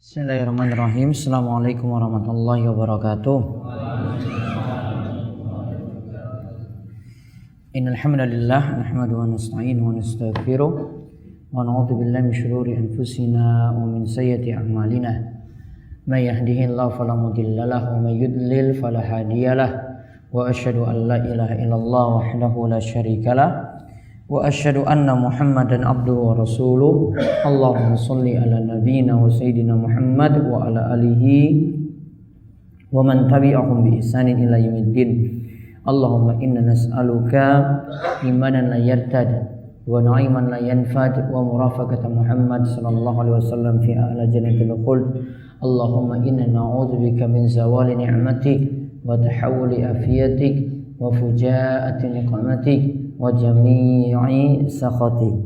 Bismillahirrahmanirrahim. Assalamualaikum warahmatullahi wabarakatuh. Innal hamdalillah nahmaduhu wa nasta'inuhu wa nastaghfiruh wa na'udzu billahi min shururi anfusina wa min sayyiati a'malina. May yahdihillahu fala mudilla lahu wa may yudlil fala hadiyalah. Wa asyhadu an la ilaha illallah wahdahu la syarikalah wa asyhadu anna Muhammadan abduhu wa rasuluh. Allahumma shalli ala nabiyyina wa sayyidina Muhammad wa ala alihi wa man tabi'ahum bi ihsanin ila yaumiddin. Allahumma inna nas'aluka imanan la yartad wa na'iman la yanfad wa murafaqata Muhammad sallallahu alaihi wasallam fi a'la jannatil khuld. Allahumma inna na'udzubika min zawali ni'matik wa tahawuli afiyatik wa fujaati niqmatik wa jami'i sakhatik.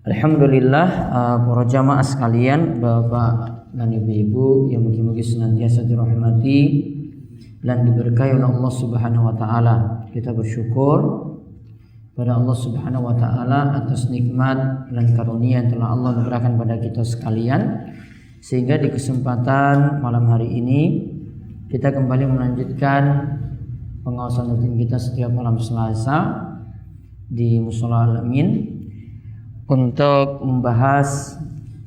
Alhamdulillah, para jamaah sekalian, bapak dan ibu-ibu yang mungkin senantiasa dirahmati dan diberkahi oleh Allah Subhanahu wa taala. Kita bersyukur pada Allah Subhanahu wa taala atas nikmat dan karunia yang telah Allah berikan pada kita sekalian, sehingga di kesempatan malam hari ini kita kembali melanjutkan pengawasan rutin kita setiap malam Selasa di Mushola Al-Amin untuk membahas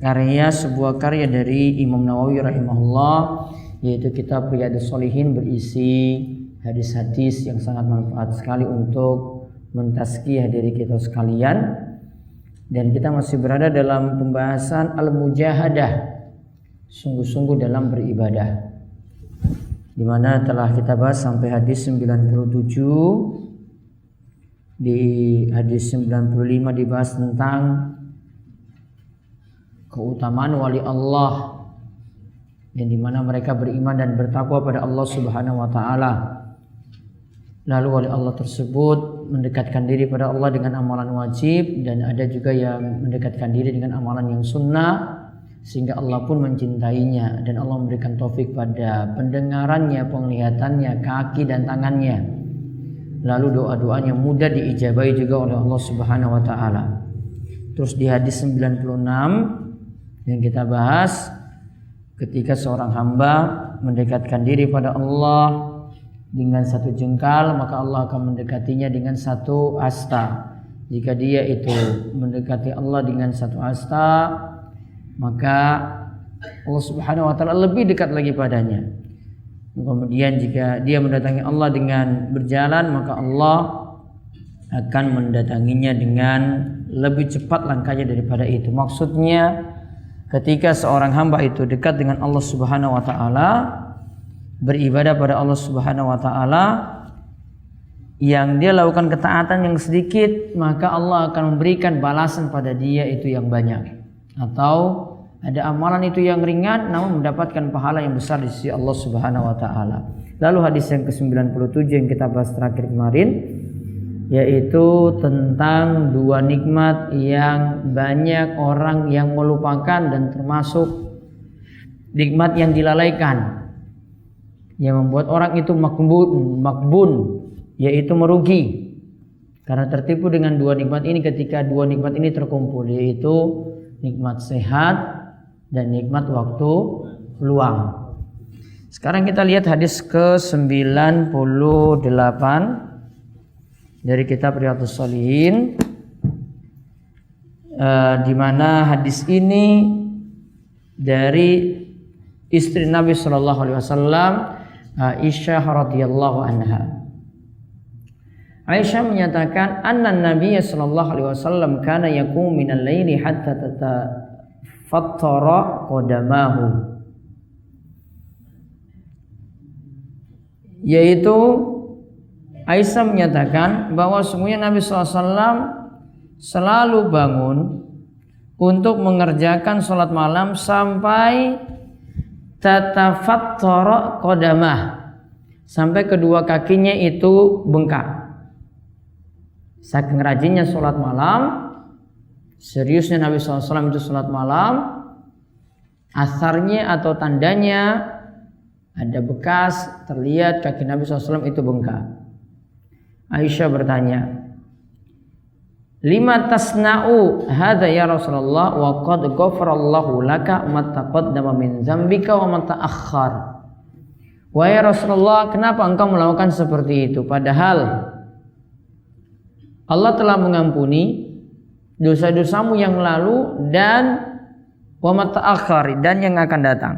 sebuah karya dari Imam Nawawi rahimahullah, yaitu kitab Riyadhus Shalihin, berisi hadis-hadis yang sangat manfaat sekali untuk mentazkiyah diri kita sekalian. Dan kita masih berada dalam pembahasan al-mujahadah, sungguh-sungguh dalam beribadah, di mana telah kita bahas sampai hadis 97. Di hadis 95 dibahas tentang keutamaan wali Allah, yang dimana mereka beriman dan bertakwa pada Allah Subhanahu wa taala. Lalu wali Allah tersebut mendekatkan diri pada Allah dengan amalan wajib, dan ada juga yang mendekatkan diri dengan amalan yang sunnah, sehingga Allah pun mencintainya, dan Allah memberikan taufik pada pendengarannya, penglihatannya, kaki dan tangannya. Lalu doa-doanya mudah diijabahi juga oleh Allah Subhanahu wa taala. Terus di hadis 96 yang kita bahas, ketika seorang hamba mendekatkan diri pada Allah dengan satu jengkal, maka Allah akan mendekatinya dengan satu hasta. Jika dia itu mendekati Allah dengan satu hasta, maka Allah Subhanahu wa taala lebih dekat lagi padanya. Kemudian jika dia mendatangi Allah dengan berjalan, maka Allah akan mendatanginya dengan lebih cepat langkahnya daripada itu. Maksudnya, ketika seorang hamba itu dekat dengan Allah Subhanahu wa taala, beribadah pada Allah Subhanahu wa taala, yang dia lakukan ketaatan yang sedikit, maka Allah akan memberikan balasan pada dia itu yang banyak. Atau ada amalan itu yang ringan namun mendapatkan pahala yang besar di sisi Allah Subhanahu wa taala. Lalu hadis yang ke-97 yang kita bahas terakhir kemarin, yaitu tentang dua nikmat yang banyak orang yang melupakan, dan termasuk nikmat yang dilalaikan, yang membuat orang itu makbun, yaitu merugi karena tertipu dengan dua nikmat ini ketika dua nikmat ini terkumpul, yaitu nikmat sehat dan nikmat waktu luang. Sekarang kita lihat hadis ke-98 dari kitab Riyadhus Shalihin, di mana hadis ini dari istri Nabi sallallahu alaihi wasallam, Aisyah radhiyallahu anha. Aisyah menyatakan, anna Nabiy sallallahu alaihi wasallam kana yaqumu minal laili hatta tatafattara qadamahu. Yaitu Aisyah menyatakan bahwa sungguhnya Nabi sallallahu alaihi wasallam selalu bangun untuk mengerjakan sholat malam sampai tatafattara qadamah, sampai kedua kakinya itu bengkak. Saking rajinnya sholat malam, seriusnya Nabi SAW itu sholat malam, asarnya atau tandanya ada bekas terlihat kaki Nabi SAW itu bengkak. Aisyah bertanya, lima tasna'u hadza ya Rasulullah wa qad ghafarallahu laka ma taqaddama min dzambika wa ma ta'akhkhar. Wahai Rasulullah, kenapa engkau melakukan seperti itu padahal Allah telah mengampuni dosa-dosamu yang lalu dan wa ma ta'akhkhar dan yang akan datang.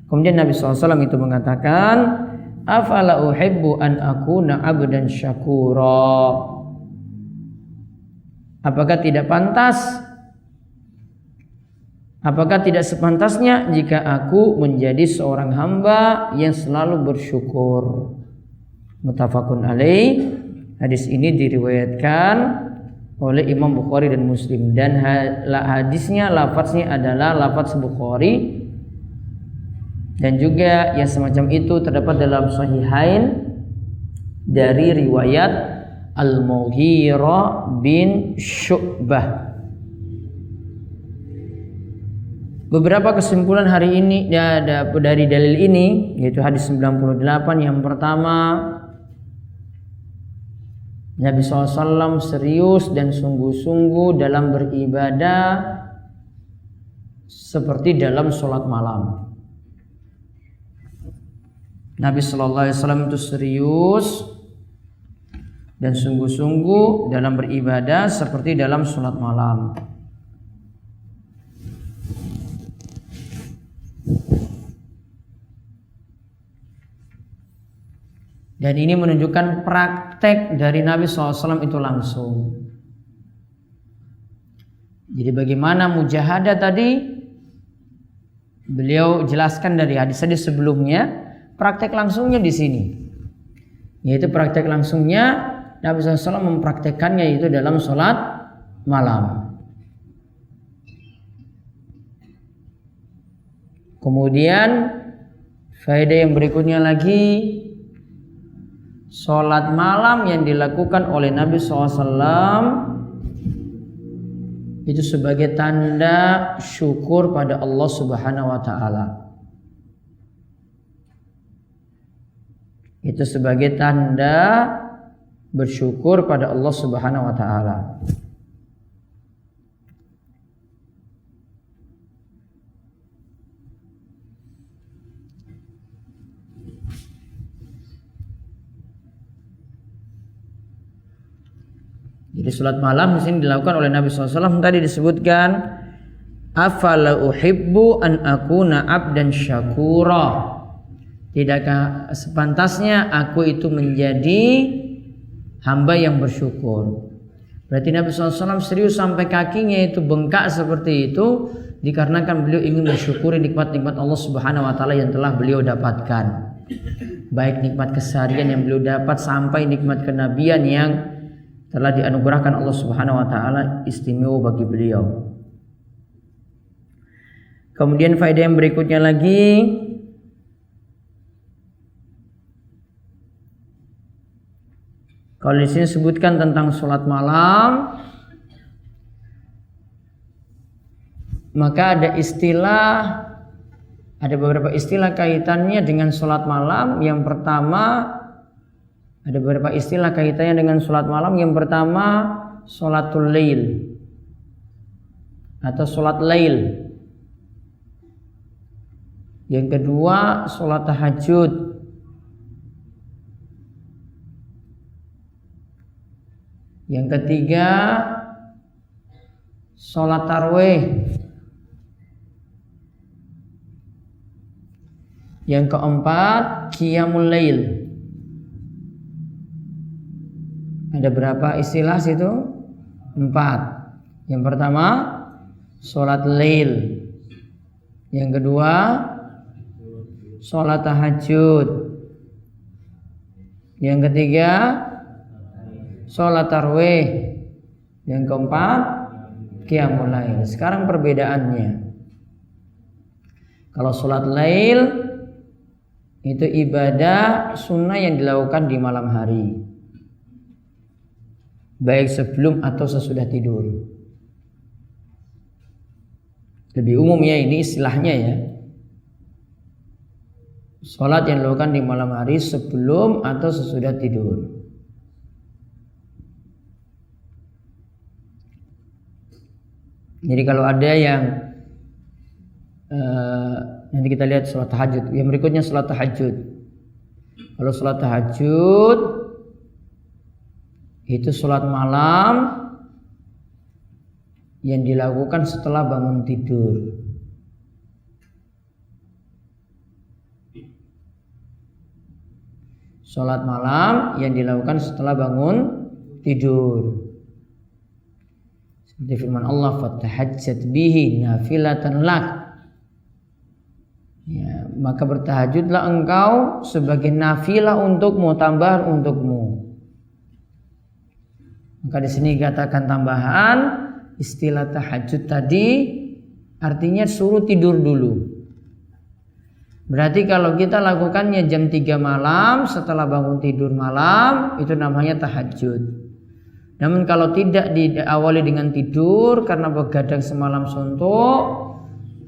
Kemudian Nabi SAW itu mengatakan, afala uhibbu an akuna abdan syakura. Apakah tidak sepantasnya jika aku menjadi seorang hamba yang selalu bersyukur. Muttafaqun alaih. Hadis ini diriwayatkan oleh Imam Bukhari dan Muslim, dan hadisnya lafaznya adalah lafaz Bukhari, dan juga yang semacam itu terdapat dalam Sahihain dari riwayat Al-Mughirah bin Syu'bah. Beberapa kesimpulan hari ini dari dalil ini, yaitu hadis 98. Yang pertama, Nabi SAW serius dan sungguh-sungguh dalam beribadah seperti dalam sholat malam. Nabi SAW itu serius dan sungguh-sungguh dalam beribadah seperti dalam sholat malam. Dan ini menunjukkan praktek dari Nabi SAW itu langsung. Jadi bagaimana mujahadah tadi beliau jelaskan dari hadis-hadis sebelumnya. Praktek langsungnya di sini, yaitu praktek langsungnya Nabi SAW mempraktekkannya itu dalam sholat malam. Kemudian faedah yang berikutnya lagi, sholat malam yang dilakukan oleh Nabi SAW itu sebagai tanda syukur pada Allah Subhanahu wa Ta'ala. Itu sebagai tanda bersyukur pada Allah Subhanahu wa Ta'ala. Jadi salat malam di sini dilakukan oleh Nabi SAW. Tadi disebutkan, afala uhibbu an akuna abdan syakura. Tidakkah sepantasnya aku itu menjadi hamba yang bersyukur. Berarti Nabi SAW serius sampai kakinya itu bengkak seperti itu, dikarenakan beliau ingin mensyukuri nikmat-nikmat Allah Subhanahu wa Ta'ala yang telah beliau dapatkan. Baik nikmat keseharian yang beliau dapat sampai nikmat kenabian yang telah dianugerahkan Allah Subhanahu wa Ta'ala istimewa bagi beliau. Kemudian faedah yang berikutnya lagi, kalau di sini sebutkan tentang sholat malam, maka ada beberapa istilah kaitannya dengan sholat malam. Yang pertama, ada beberapa istilah kaitannya dengan sholat malam. Yang pertama, sholatul lail atau sholat lail. Yang kedua, sholat tahajud. Yang ketiga, sholat tarawih. Yang keempat, qiyamul lail. Ada berapa istilah situ? 4. Yang pertama, sholat lail. Yang kedua, sholat tahajud. Yang ketiga, sholat tarawih. Yang keempat, qiyamul lail. Sekarang perbedaannya. Kalau sholat lail itu ibadah sunnah yang dilakukan di malam hari, baik sebelum atau sesudah tidur. Lebih umum ya ini istilahnya ya. Sholat yang dilakukan di malam hari sebelum atau sesudah tidur. Jadi kalau ada yang nanti kita lihat sholat tahajud. Yang berikutnya sholat tahajud. Kalau sholat tahajud itu sholat malam yang dilakukan setelah bangun tidur. Sholat malam yang dilakukan setelah bangun tidur. Seperti firman Allah, "Fatahajjat bihi nafilatan lak." Ya, maka bertahajudlah engkau sebagai nafilah untukmu, tambahan untukmu. Maka di sini katakan tambahan, istilah tahajud tadi artinya suruh tidur dulu. Berarti kalau kita lakukannya jam 3 malam setelah bangun tidur malam, itu namanya tahajud. Namun kalau tidak diawali dengan tidur karena begadang semalam suntuk,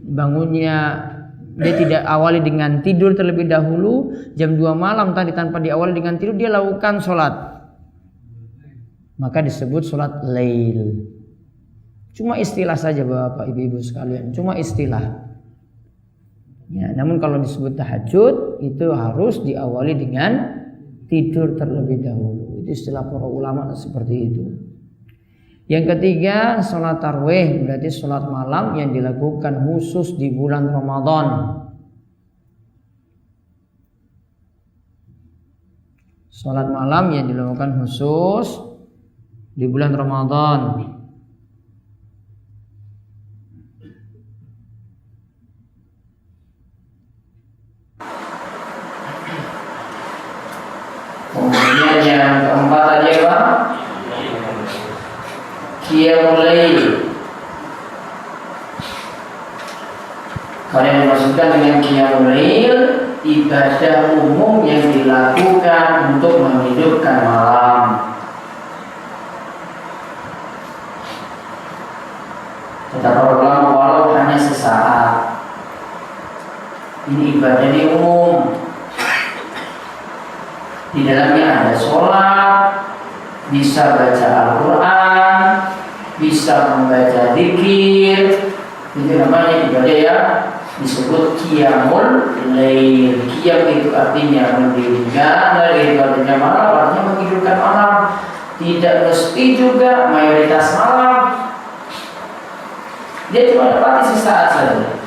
bangunnya dia tidak awali dengan tidur terlebih dahulu, jam 2 malam tadi tanpa diawali dengan tidur dia lakukan sholat, maka disebut sholat lail. Cuma istilah saja Bapak Ibu sekalian, cuma istilah. Ya, namun kalau disebut tahajud itu harus diawali dengan tidur terlebih dahulu. Itu istilah para ulama seperti itu. Yang ketiga, sholat tarawih, berarti sholat malam yang dilakukan khusus di bulan Ramadan. Sholat malam yang dilakukan khusus di bulan Ramadan. Kemudian yang keempat tadi apa? Qiyamul Lail. Kalian dimaksudkan dengan Qiyamul Lail ibadah umum yang dilakukan untuk menghidupkan malam. Kata para ulama, walau hanya sesaat, ini ibadah ini umum. Di dalamnya ada sholat, bisa baca Al-Quran, bisa membaca zikir. Itu namanya ibadah ya, disebut Qiyamul Lail. Qiyam itu artinya mendirikan, Lail itu artinya malam, artinya menghidupkan malam. Tidak mesti juga mayoritas malam. Dia cuma dapati sesaat saja.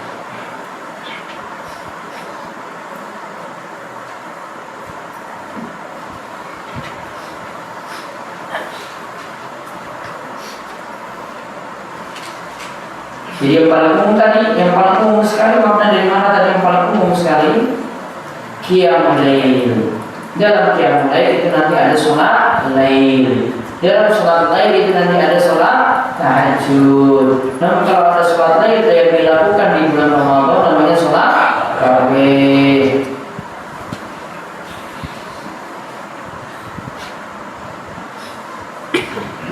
Jadi yang paling umum tadi, yang paling umum sekali makna dari mana tadi yang paling umum sekali? Qiyamul Lail. Dalam Qiyamul Lail itu nanti ada sholat lail. Dalam sholat lail itu nanti ada sholat tahajud. Namun kalau ada sholat lail yang dilakukan di bulan Ramadan namanya sholat tarawih.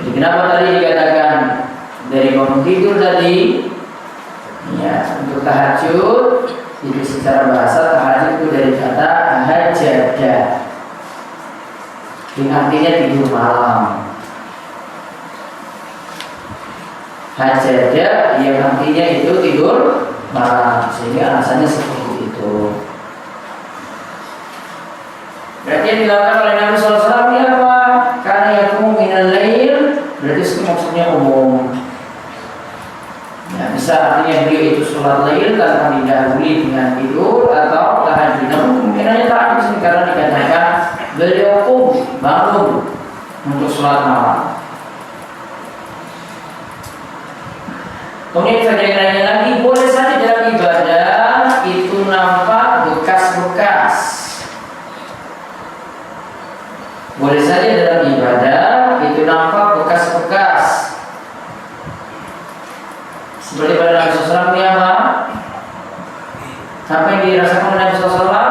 Jadi kenapa tadi dikatakan dari bangun tidur tadi? Ya, untuk tahajud itu secara bahasa tahajud itu dari kata hajada, yang artinya tidur malam. Hajada yang artinya itu tidur malam, sehingga alasannya seperti itu. Berarti yang dilakukan oleh Nabi SAW ini apa? Karena yakum minal lail, berarti itu maksudnya umum. Ya, bisa artinya beliau itu sholat lail tanpa didahului dengan tidur atau tahajud. Namun kemungkinannya tak bisa karena dikatakan beliau bangun untuk sholat malam. Kemudian faedahnya lagi, boleh saja dalam ibadah itu nampak bekas-bekas. Boleh saja dalam ibadah itu nampak bekas-bekas. Seperti pada Nabi SAW ini apa? Apa yang dirasakan oleh Nabi SAW?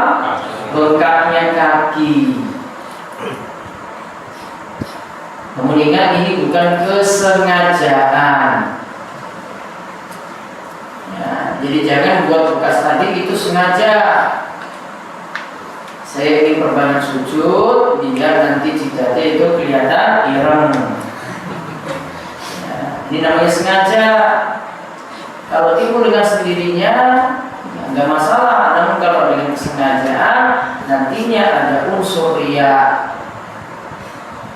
Bengkaknya kaki. Namun ingat ini bukan kesengajaan. Ya, jadi jangan buat bekas tadi itu sengaja. Saya ingin perbanyak sujud biar nanti jidatnya itu kelihatan ireng. Ya, ini namanya sengaja. Kalau timbul dengan sendirinya nggak masalah, namun kalau dengan kesengajaan nantinya ada unsur riya.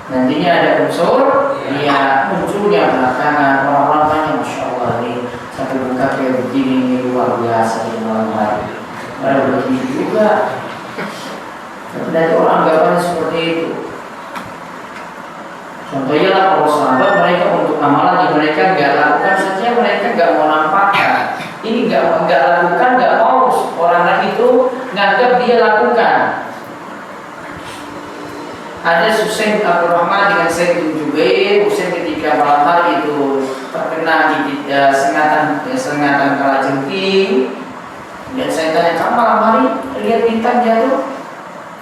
Nantinya ada unsur riya, munculnya belakangan orang-orang tanya, Masya Allah ini sampai buka kayak begini, ini luar biasa di malam hari. Ada begini juga. Tapi dari orang anggapannya seperti itu. Contohnya lah kalau sahabat mereka untuk amalan yang mereka nggak lakukan saja, mereka nggak mau nampakkan. Ini nggak lakukan, nggak mau orang lain itu nganggap dia lakukan. Ada Husain Abdul Rahman dengan Said bin Jubair. Husain ketika malam hari itu terkena di sengatan kalajengking. Dan saya tanya, kamu malam hari lihat bintang jatuh?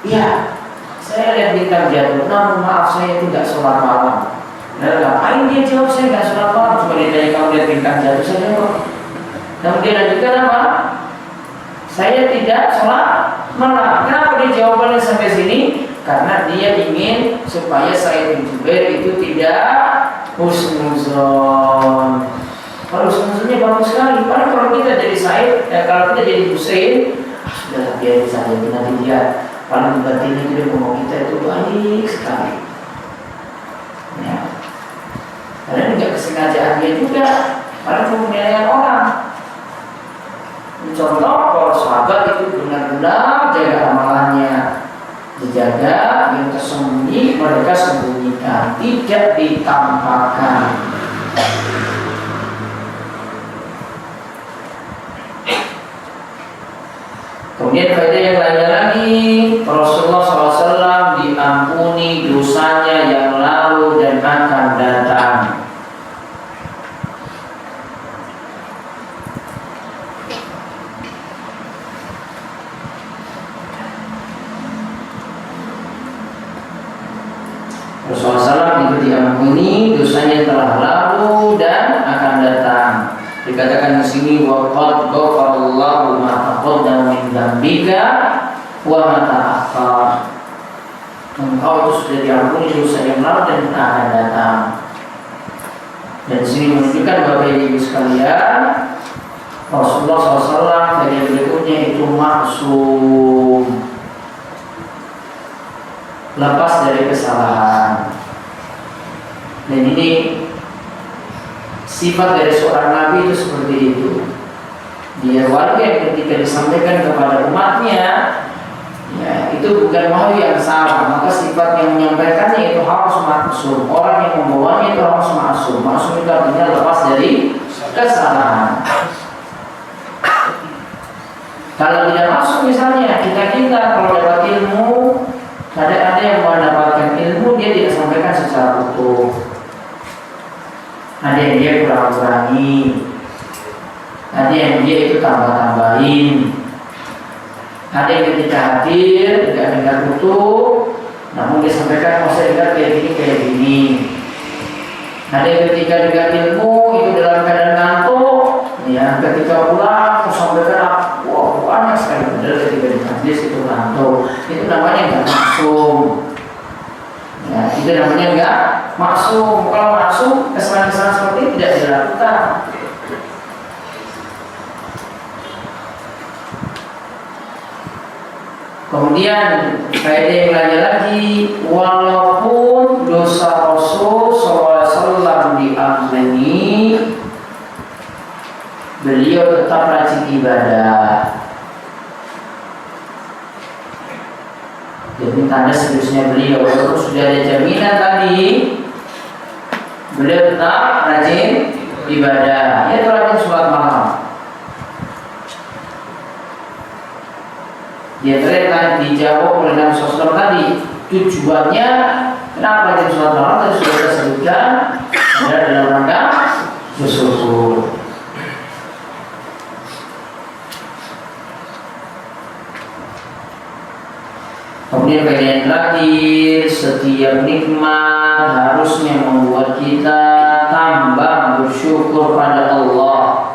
Iya, saya lihat bintang jatuh. Namun maaf, saya tidak sholat malam. Lalu ngapain dia jawab, saya nggak sholat malam. Cuma ditanya kamu lihat bintang jatuh, saya jawab. Dan dia lanjutkan apa? Saya tidak sholat malam. Kenapa dia jawabannya sampai sini? Karena dia ingin supaya Said bin Jubair itu tidak husnuzon. Kalau husnuzonnya bagus sekali. Padahal kalau kita jadi Said, kalau kita jadi Husain, sudah biar saja. Nanti dia paling batinnya dia ngomong kita itu baik sekali. Ya. Karena juga kesengajaan dia juga. Padahal penilaian orang. Contoh kalau sahabat itu benar-benar jaga amalannya, dijaga, yang tersembunyi mereka sembunyikan, tidak ditampakkan. Kemudian faedah yang lainnya lagi, Rasulullah SAW diampuni dosanya yang lalu dan akan datang. Rasulullah SAW itu diampuni dosanya telah lalu dan akan datang. Dikatakan di sini waqad ghafarallahu ma taqaddama min dzambika wa ma ta'akhkhar. Engkau itu sudah diampuni dosa yang lalu dan akan datang. Dan di sini menunjukkan Bapak Ibu sekalian, Rasulullah SAW dari berikutnya itu maksum, lepas dari kesalahan. Dan ini sifat dari seorang nabi itu seperti itu. Dia warga ketika disampaikan kepada umatnya, ya, itu bukan wahyu yang salah, maka sifat yang menyampaikannya itu harus maksum. Orang yang membawanya itu harus maksum. Maksum itu artinya lepas dari kesalahan. Kalau tidak maksum, misalnya kita kalau dapat ilmu, ada yang mendapatkan ilmu dia tidak sampaikan secara utuh. Ada yang dia kurang-kurangi, ada yang dia itu tambah-tambahin, ada yang ketika hadir tidak dengar utuh, namun dia sampaikan saya dengar kayak gini. Ada yang ketika dengar ilmu itu dalam keadaan ngantuk, ya ketika pulang sampaikan wah banyak sekali, padahal ketika di majlis itu ngantuk. Itu namanya nggak maksum. Ya, itu namanya enggak maksum. Kalau maksum, kesalahan-kesalahan seperti itu tidak dilakukan. Kemudian faedah yang lainnya lagi, walaupun dosa Rasul SAW diampuni, beliau tetap rajin ibadah. Jadi tanda seriusnya beliau, walaupun sudah ada jaminan tadi, beliau tetap rajin ibadah. Yaitu rajin sholat malam. Dia tadi dijawab oleh Nabi SAW tadi, tujuannya kenapa rajin sholat malam tadi sudah kita sebutkan, ada dalam rangka bersyukur. Kemudian faedah yang terakhir, setiap nikmat harusnya membuat kita tambah bersyukur pada Allah.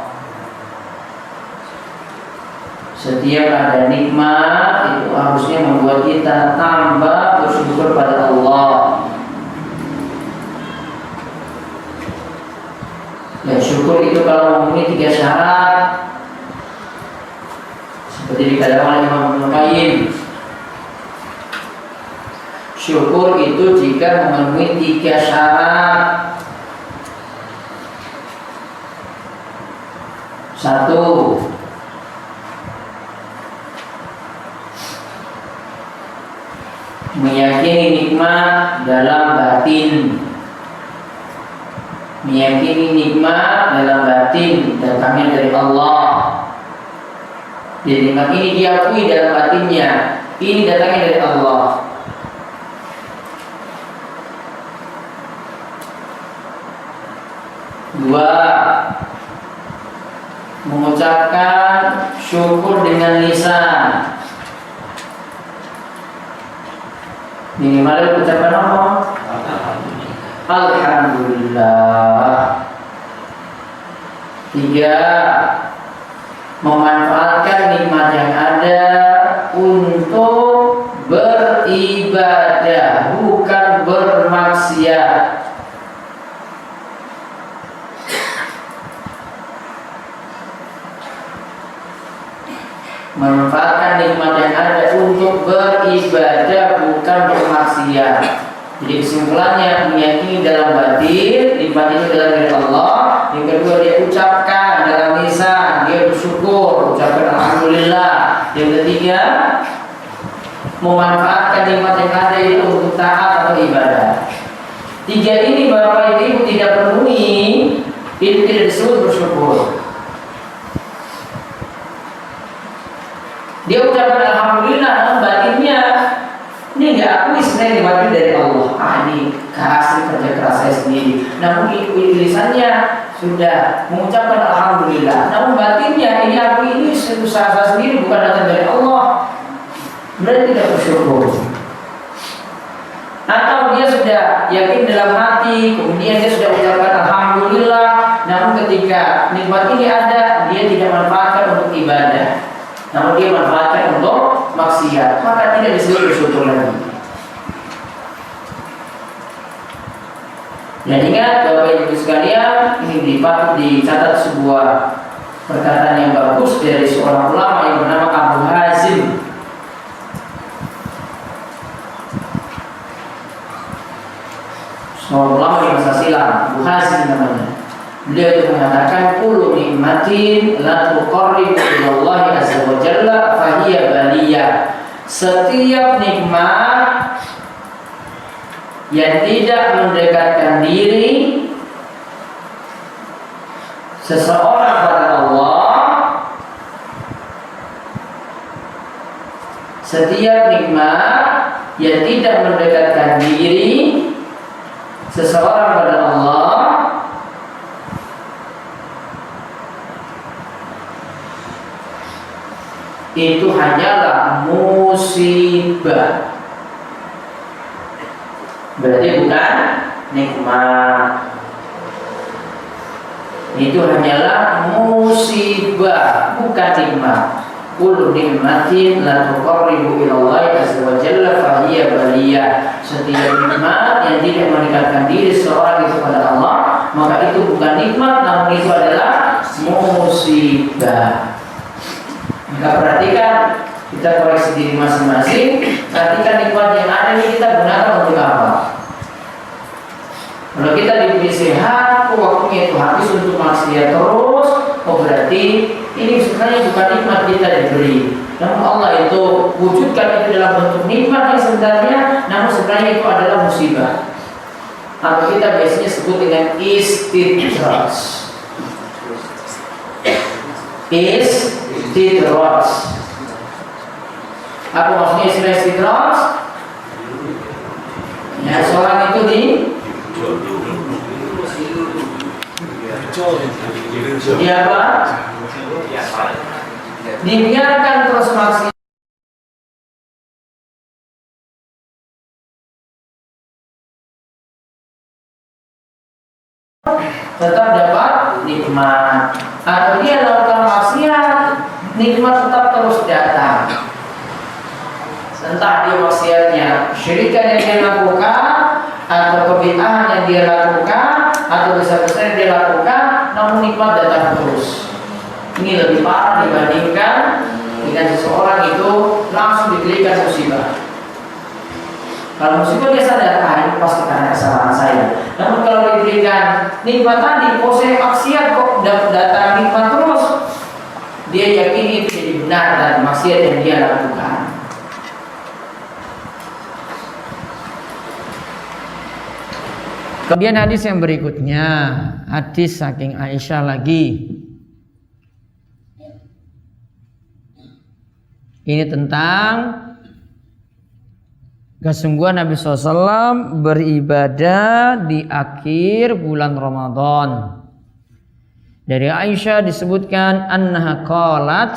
Setiap ada nikmat itu harusnya membuat kita tambah bersyukur pada Allah. Ya, syukur itu kalau memenuhi 3 syarat, seperti dikatakan oleh Imam Ibnu Qayyim, syukur itu jika memenuhi 3 syarat. 1, meyakini nikmat dalam batin. Meyakini nikmat dalam batin datangnya dari Allah. Jadi nikmat ini diakui dalam batinnya, ini datangnya dari Allah. 2, mengucapkan syukur dengan lisan. Minimal ucapan apa? Alhamdulillah. 3, memanfaatkan nikmat yang ada untuk beribadah, bukan bermaksiat. Memanfaatkan nikmat yang ada untuk beribadah, bukan bermaksiat. Jadi kesimpulannya, meyakini dalam batin nikmat itu adalah dari Allah. Yang kedua, dia ucapkan dalam lisan, dia bersyukur, ucapkan alhamdulillah. Yang ketiga, memanfaatkan nikmat yang ada itu untuk taat atau ibadah. 3 ini Bapak Ibu tidak penuhi, itu tidak disebut bersyukur. Dia ucapkan alhamdulillah, namun batinnya ini nggak akui sebenarnya nikmat dari Allah. Ini hasil kerja keras saya sendiri. Namun lisannya sudah mengucapkan alhamdulillah, namun batinnya ini akui ini usaha saya sendiri, bukan datang dari Allah. Berarti tidak bersyukur. Atau dia sudah yakin dalam hati, kemudian dia sudah ucapkan alhamdulillah, namun ketika nikmat ini ada, dia tidak manfaatkan untuk ibadah, namun dia manfaatkan untuk maksiat, maka tidak disebut bersyukur lagi. Dan ingat Bapak Ibu sekalian, ini patut dicatat sebuah perkataan yang bagus dari seorang ulama yang bernama Abu Hazim. Seorang ulama di masa silam, Abu Hazim namanya. Beliau itu mengatakan, kullu nikmatin la tuqarribu ilallahi azza wa jalla fa hiya baliyah. Setiap nikmat yang tidak mendekatkan diri seseorang pada Allah, setiap nikmat yang tidak mendekatkan diri seseorang pada Allah, itu hanyalah musibah. Berarti bukan nikmat. Itu hanyalah musibah, bukan nikmat. Kullu nikmatin la tuqarribu ilallahi azza wa jalla fa hiya baliyah. Setiap nikmat yang tidak mendekatkan diri seorang itu kepada Allah, maka itu bukan nikmat, namun itu adalah musibah. Maka perhatikan, kita koreksi diri masing-masing. Perhatikan nikmat yang ada ini kita gunakan untuk apa? Kalau kita diberi sehat, waktunya itu habis untuk maksiat terus, berarti ini sebenarnya bukan nikmat kita diberi. Namun Allah itu wujudkan itu dalam bentuk nikmat yang sebenarnya, namun sebenarnya itu adalah musibah. Atau kita biasanya sebut dengan istidraj. Istidraj. Apa maksudnya istilah istidraj? Ya, seorang itu dia apa? Dibiarkan terus maksiat, tetap dapat nikmat. Atau dia lakukan maksiat, nikmat tetap terus datang. Entah dia maksiatnya syirikan yang dia lakukan, atau kebid'ahan yang dia lakukan, atau dosa besar yang dia lakukan, namun namun nikmat datang terus. Ini lebih parah dibandingkan dengan seseorang itu langsung diberikan musibah. Kalau musibah dia sadar, ini pasti karena kesalahan saya. Namun kalau diberikan nikmat tadi, saya maksiat kok datang nikmat terus, dia yakini itu jadi benar dan maksiat yang dia lakukan. Kemudian hadis yang berikutnya, hadis saking Aisyah lagi. Ini tentang kesungguhan Nabi SAW beribadah di akhir bulan Ramadan. Dari Aisyah disebutkan annaha qalat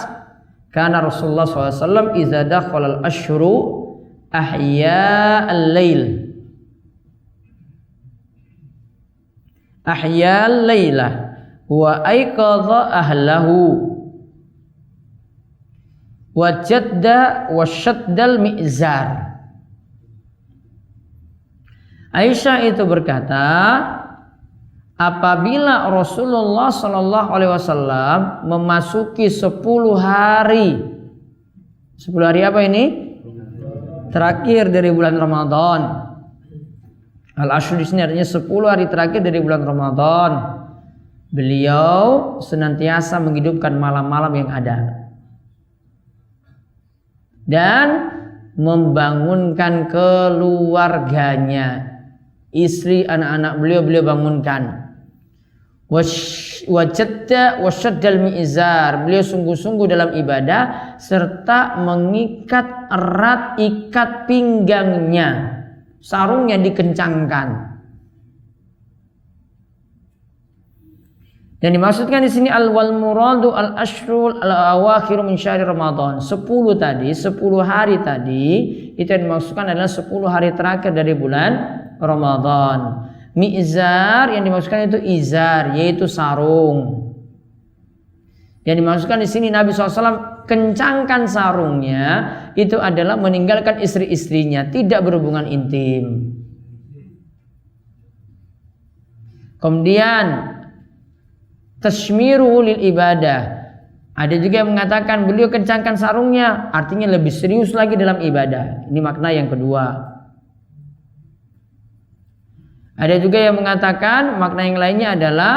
kana Rasulullah SAW idza dakhala al-ashhuru ahya al-lail. Ahya al-lailah wa aiqadha ahlahu wa jadda wa shaddal mi'zar. Aisyah itu berkata, apabila Rasulullah Shallallahu Alaihi Wasallam memasuki 10 hari, 10 hari apa ini? Terakhir dari bulan Ramadan. Al-Ashur di sini artinya 10 hari terakhir dari bulan Ramadan. Beliau senantiasa menghidupkan malam-malam yang ada dan membangunkan keluarganya. Istri, anak-anak beliau bangunkan. Wajadda wasyaddal mi'zar. Beliau sungguh-sungguh dalam ibadah serta mengikat erat ikat pinggangnya. Sarungnya dikencangkan. Dan dimaksudkan di sini al-wal muradu al-ashrul al-awakhir min syahri Ramadan. 10 tadi, 10 hari tadi itu yang dimaksudkan adalah 10 hari terakhir dari bulan Ramadan. Mi'zar yang dimaksudkan itu izar, yaitu sarung. Yang dimaksudkan di sini Nabi SAW kencangkan sarungnya itu adalah meninggalkan istri-istrinya, tidak berhubungan intim. Kemudian tashmiru lil ibadah. Ada juga yang mengatakan beliau kencangkan sarungnya, artinya lebih serius lagi dalam ibadah. Ini makna yang kedua. Ada juga yang mengatakan makna yang lainnya adalah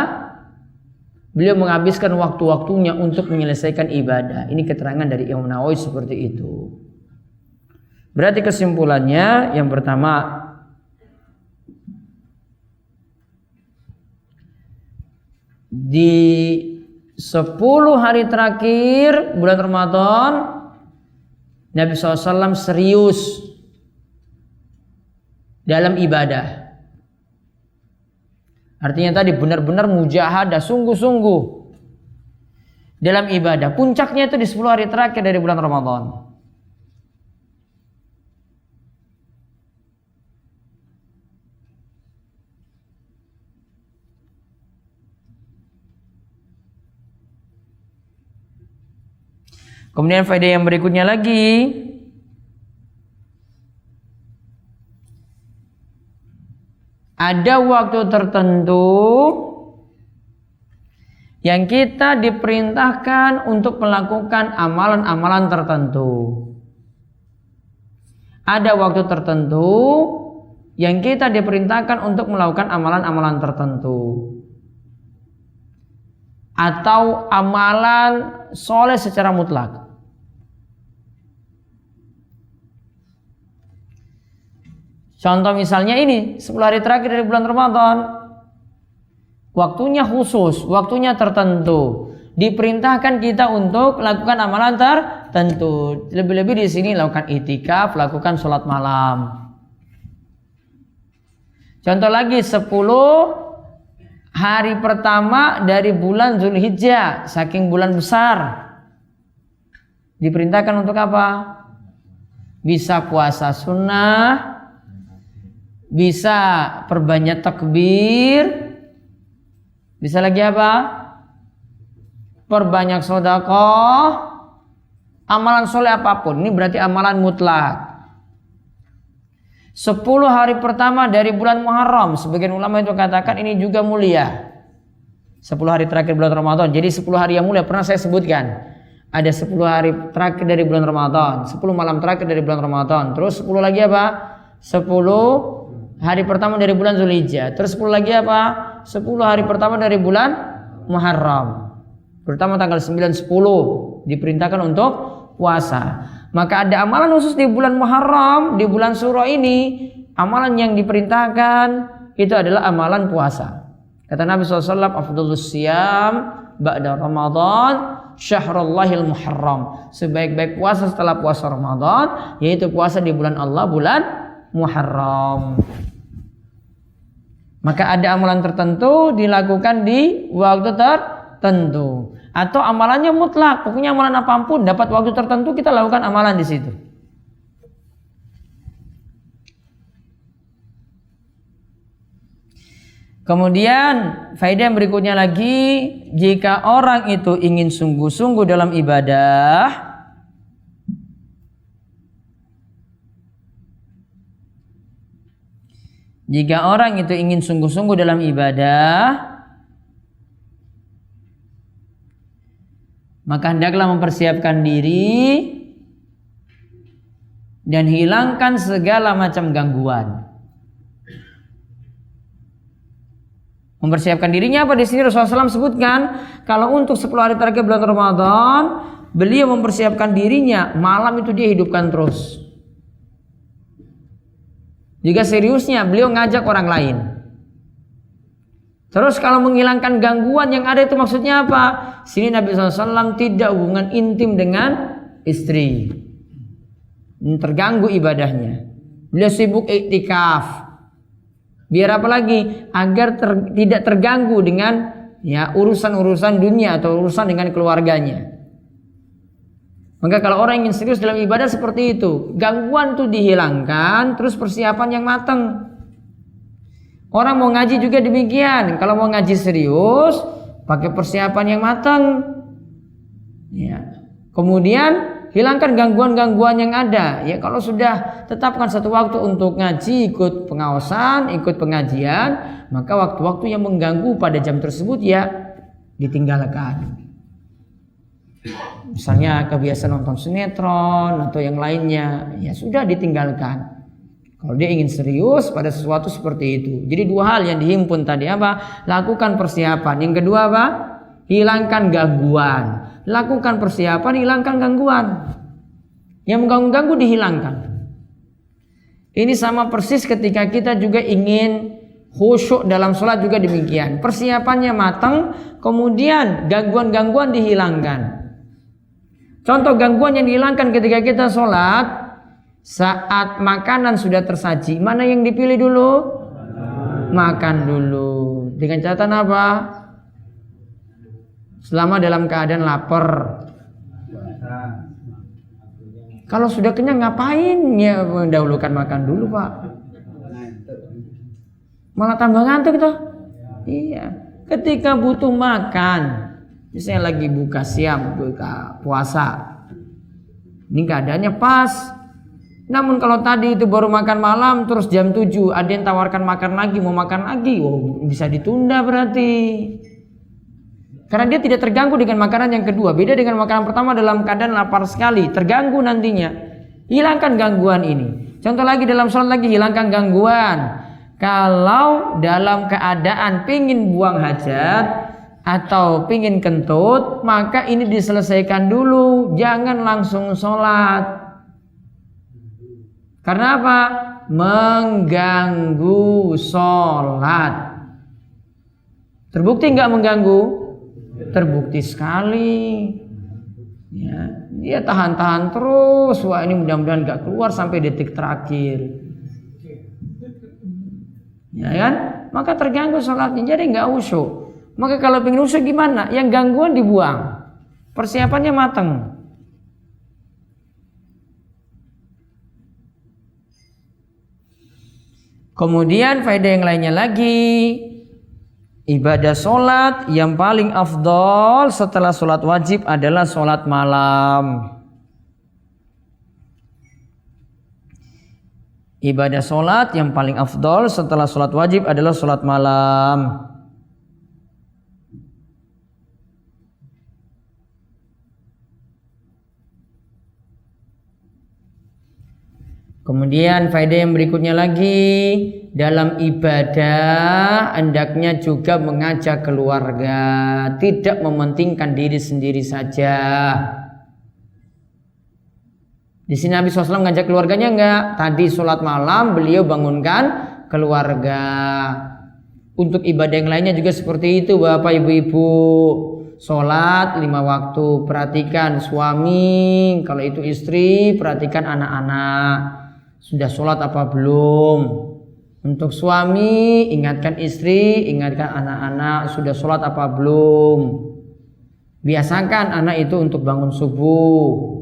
beliau menghabiskan waktu-waktunya untuk menyelesaikan ibadah. Ini keterangan dari Imam Nawawi seperti itu. Berarti kesimpulannya yang pertama, di 10 hari terakhir bulan Ramadan Nabi SAW serius dalam ibadah. Artinya tadi benar-benar mujahadah, sungguh-sungguh dalam ibadah. Puncaknya itu di 10 hari terakhir dari bulan Ramadan. Kemudian faedah yang berikutnya lagi, ada waktu tertentu yang kita diperintahkan untuk melakukan amalan-amalan tertentu. Ada waktu tertentu yang kita diperintahkan untuk melakukan amalan-amalan tertentu. Atau amalan soleh secara mutlak. Contoh misalnya ini 10 hari terakhir dari bulan Ramadan, waktunya khusus, waktunya tertentu. Diperintahkan kita untuk melakukan amalan tertentu. Lebih-lebih di sini lakukan itikaf, lakukan sholat malam. Contoh lagi 10 hari pertama dari bulan Zulhijjah, saking bulan besar. Diperintahkan untuk apa? Bisa puasa sunnah, bisa perbanyak takbir, bisa lagi apa? Perbanyak sedekah, amalan soleh apapun. Ini berarti amalan mutlak. 10 hari pertama dari bulan Muharram, sebagian ulama itu katakan ini juga mulia. 10 hari terakhir bulan Ramadan. Jadi 10 hari yang mulia pernah saya sebutkan. Ada 10 hari terakhir dari bulan Ramadan, 10 malam terakhir dari bulan Ramadan. Terus 10 lagi apa? 10 hari pertama dari bulan Zulhijjah. Terus 10 lagi apa? 10 hari pertama dari bulan Muharram. Pertama tanggal 9, 10 diperintahkan untuk puasa. Maka ada amalan khusus di bulan Muharram, di bulan Syuro ini. Amalan yang diperintahkan itu adalah amalan puasa. Kata Nabi SAW, afdhalus siyam ba'da Ramadan syahrullahil muharram. Sebaik-baik puasa setelah puasa Ramadan yaitu puasa di bulan Allah, bulan Muharram. Maka ada amalan tertentu dilakukan di waktu tertentu, atau amalannya mutlak, pokoknya amalan apapun dapat waktu tertentu kita lakukan amalan di situ. Kemudian faedah yang berikutnya lagi, jika orang itu ingin sungguh-sungguh dalam ibadah, jika orang itu ingin sungguh-sungguh dalam ibadah, maka hendaklah mempersiapkan diri dan hilangkan segala macam gangguan. Mempersiapkan dirinya apa di sini Rasulullah SAW sebutkan, kalau untuk 10 hari terakhir bulan Ramadan, beliau mempersiapkan dirinya, malam itu dia hidupkan terus. Jika seriusnya beliau ngajak orang lain. Terus kalau menghilangkan gangguan yang ada itu maksudnya apa? Sini Nabi SAW tidak hubungan intim dengan istri, terganggu ibadahnya. Beliau sibuk iktikaf. Biar apa lagi? Agar tidak terganggu dengan urusan-urusan dunia atau urusan dengan keluarganya. Maka kalau orang ingin serius dalam ibadah seperti itu, gangguan itu dihilangkan, terus persiapan yang matang. Orang mau ngaji juga demikian. Kalau mau ngaji serius, pakai persiapan yang matang. Ya. Kemudian hilangkan gangguan-gangguan yang ada. Ya, kalau sudah tetapkan satu waktu untuk ngaji, ikut pengawasan, ikut pengajian, maka waktu-waktu yang mengganggu pada jam tersebut ya ditinggalkan. Misalnya kebiasaan nonton sinetron atau yang lainnya, ya sudah ditinggalkan. Kalau dia ingin serius pada sesuatu seperti itu. Jadi dua hal yang dihimpun tadi apa? Lakukan persiapan. Yang kedua apa? Hilangkan gangguan. Lakukan persiapan, hilangkan gangguan. Yang mengganggu dihilangkan. Ini sama persis ketika kita juga ingin khusyuk dalam sholat juga demikian. Persiapannya matang, kemudian gangguan-gangguan dihilangkan. Contoh gangguan yang dihilangkan ketika kita sholat, saat makanan sudah tersaji, mana yang dipilih dulu? Makan dulu. Dengan catatan apa? Selama dalam keadaan lapar. Kalau sudah kenyang ngapain ya mendahulukan makan dulu, Pak? Malah tambah ngantuk toh. Iya. Ketika butuh makan, misalnya lagi buka siang, buka puasa, ini keadaannya pas. Namun kalau tadi itu baru makan malam, terus jam 7 ada yang tawarkan makan lagi, mau makan lagi, bisa ditunda berarti. Karena dia tidak terganggu dengan makanan yang kedua. Beda dengan makanan pertama dalam keadaan lapar sekali, terganggu nantinya. Hilangkan gangguan ini. Contoh lagi dalam sholat lagi, hilangkan gangguan. Kalau dalam keadaan pingin buang hajat atau pingin kentut, maka ini diselesaikan dulu, jangan langsung sholat. Karena apa? Mengganggu sholat. Terbukti nggak mengganggu? Terbukti sekali. Ya, dia tahan-tahan terus. Wah, ini mudah-mudahan nggak keluar sampai detik terakhir. Ya kan? Maka terganggu sholatnya, jadi nggak khusyuk. Maka kalau pengen khusyuk gimana? Yang gangguan dibuang. Persiapannya matang. Kemudian faedah yang lainnya lagi, ibadah sholat yang paling afdol setelah sholat wajib adalah sholat malam. Ibadah sholat yang paling afdol setelah sholat wajib adalah sholat malam. Kemudian faedah yang berikutnya lagi, dalam ibadah hendaknya juga mengajak keluarga, tidak mementingkan diri sendiri saja. Di sini Nabi SAW ngajak keluarganya enggak? Tadi sholat malam beliau bangunkan keluarga. Untuk ibadah yang lainnya juga seperti itu Bapak Ibu-ibu. Sholat 5 waktu, perhatikan suami, kalau itu istri perhatikan anak-anak. Sudah sholat apa belum? Untuk suami ingatkan istri, ingatkan anak-anak sudah sholat apa belum. Biasakan anak itu untuk bangun subuh.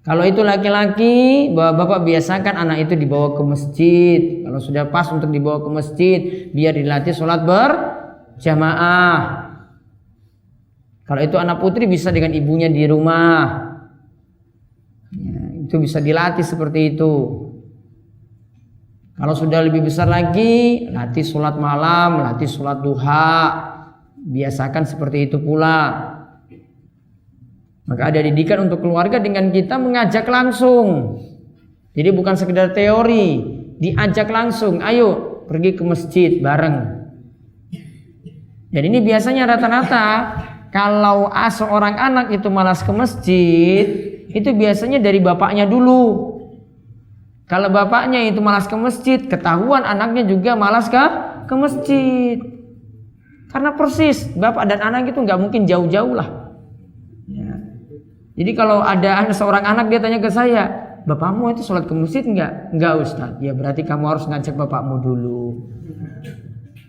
Kalau itu laki-laki, bapak biasakan anak itu dibawa ke masjid. Kalau sudah pas untuk dibawa ke masjid, biar dilatih sholat berjamaah. Kalau itu anak putri bisa dengan ibunya di rumah. Ya, itu bisa dilatih seperti itu. Kalau sudah lebih besar lagi, latih sholat malam, latih sholat duha. Biasakan seperti itu pula. Maka ada didikan untuk keluarga dengan kita mengajak langsung. Jadi bukan sekedar teori, diajak langsung, ayo pergi ke masjid bareng. Dan ini biasanya rata-rata kalau seorang anak itu malas ke masjid, itu biasanya dari bapaknya dulu. Kalau bapaknya itu malas ke masjid, ketahuan anaknya juga malas ke masjid. Karena persis bapak dan anak itu nggak mungkin jauh-jauh lah. Ya. Jadi kalau ada seorang anak dia tanya ke saya, bapakmu itu sholat ke masjid enggak? Enggak Ustaz. Ya berarti kamu harus ngajak bapakmu dulu.